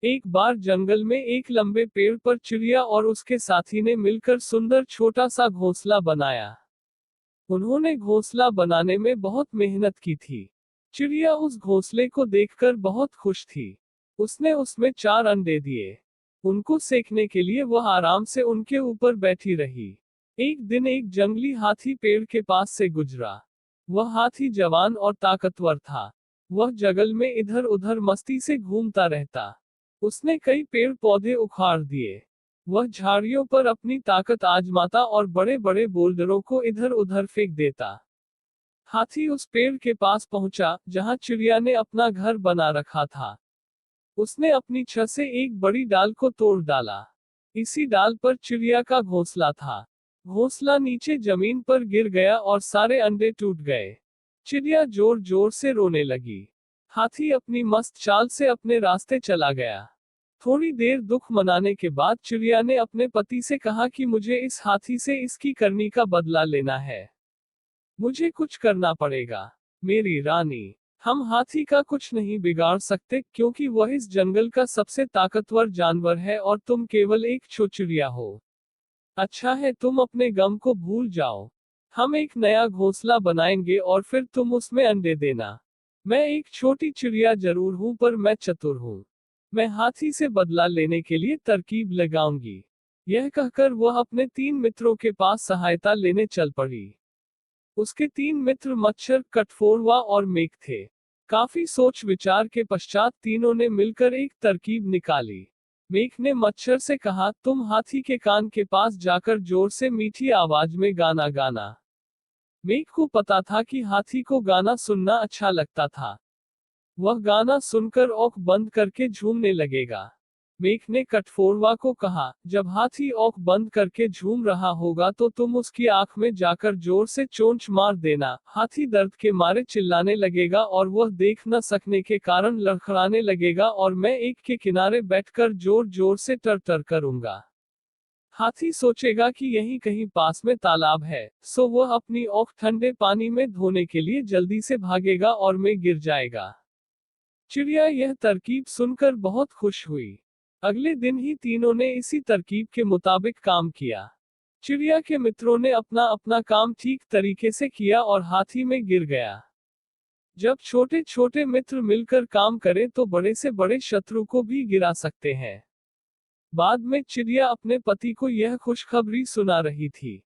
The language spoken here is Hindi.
एक बार जंगल में एक लंबे पेड़ पर चिड़िया और उसके साथी ने मिलकर सुंदर छोटा सा घोंसला बनाया। उन्होंने घोंसला बनाने में बहुत मेहनत की थी। चिड़िया उस घोंसले को देखकर बहुत खुश थी। उसने उसमें 4 अंडे दिए। उनको सेकने के लिए वह आराम से उनके ऊपर बैठी रही। एक दिन एक जंगली हाथी पेड़ के पास से गुजरा। वह हाथी जवान और ताकतवर था। वह जंगल में इधर उधर मस्ती से घूमता रहता। उसने कई पेड़ पौधे उखाड़ दिए। वह झाड़ियों पर अपनी ताकत आजमाता और बड़े बड़े बोल्डरों को इधर उधर फेंक देता। हाथी उस पेड़ के पास पहुंचा जहां चिड़िया ने अपना घर बना रखा था। उसने अपनी छत से एक बड़ी डाल को तोड़ डाला। इसी डाल पर चिड़िया का घोंसला था। घोंसला नीचे जमीन पर गिर गया और सारे अंडे टूट गए। चिड़िया जोर जोर से रोने लगी। हाथी अपनी मस्त चाल से अपने रास्ते चला गया। थोड़ी देर दुख मनाने के बाद चिड़िया ने अपने पति से कहा कि मुझे इस हाथी से इसकी करनी का बदला लेना है। मुझे कुछ करना पड़ेगा। मेरी रानी, हम हाथी का कुछ नहीं बिगाड़ सकते क्योंकि वह इस जंगल का सबसे ताकतवर जानवर है और तुम केवल एक चिड़िया हो। अच्छा है, तुम अपने गम को भूल जाओ। हम एक नया घोंसला बनाएंगे और फिर तुम उसमें अंडे देना। मैं एक छोटी चिड़िया जरूर हूं पर मैं चतुर हूं। मैं हाथी से बदला लेने के लिए तरकीब लगाऊंगी। यह कहकर वह अपने 3 मित्रों के पास सहायता लेने चल पड़ी। उसके 3 मित्र मच्छर, कठफोड़वा और मेघ थे। काफी सोच विचार के पश्चात तीनों ने मिलकर एक तरकीब निकाली। मेघ ने मच्छर से कहा, तुम हाथी के कान के पास जाकर जोर से मीठी आवाज में गाना गाना। मेघ को पता था कि हाथी को गाना सुनना अच्छा लगता था। वह गाना सुनकर औंख बंद करके झूमने लगेगा। मेघ ने कठफोड़वा को कहा, जब हाथी औंख बंद करके झूम रहा होगा तो तुम उसकी आंख में जाकर जोर से चोंच मार देना। हाथी दर्द के मारे चिल्लाने लगेगा और वह देख न सकने के कारण लड़खड़ाने लगेगा और मैं एक के किनारे बैठकर जोर जोर से टर टर करूंगा। हाथी सोचेगा कि यहीं कहीं पास में तालाब है, सो वह अपनी औंख ठंडे पानी में धोने के लिए जल्दी से भागेगा और मैं गिर जाएगा। चिड़िया यह तरकीब सुनकर बहुत खुश हुई। अगले दिन ही तीनों ने इसी तरकीब के मुताबिक काम किया। चिड़िया के मित्रों ने अपना अपना काम ठीक तरीके से किया और हाथी में गिर गया। जब छोटे छोटे मित्र मिलकर काम करें तो बड़े से बड़े शत्रु को भी गिरा सकते हैं। बाद में चिड़िया अपने पति को यह खुशखबरी सुना रही थी।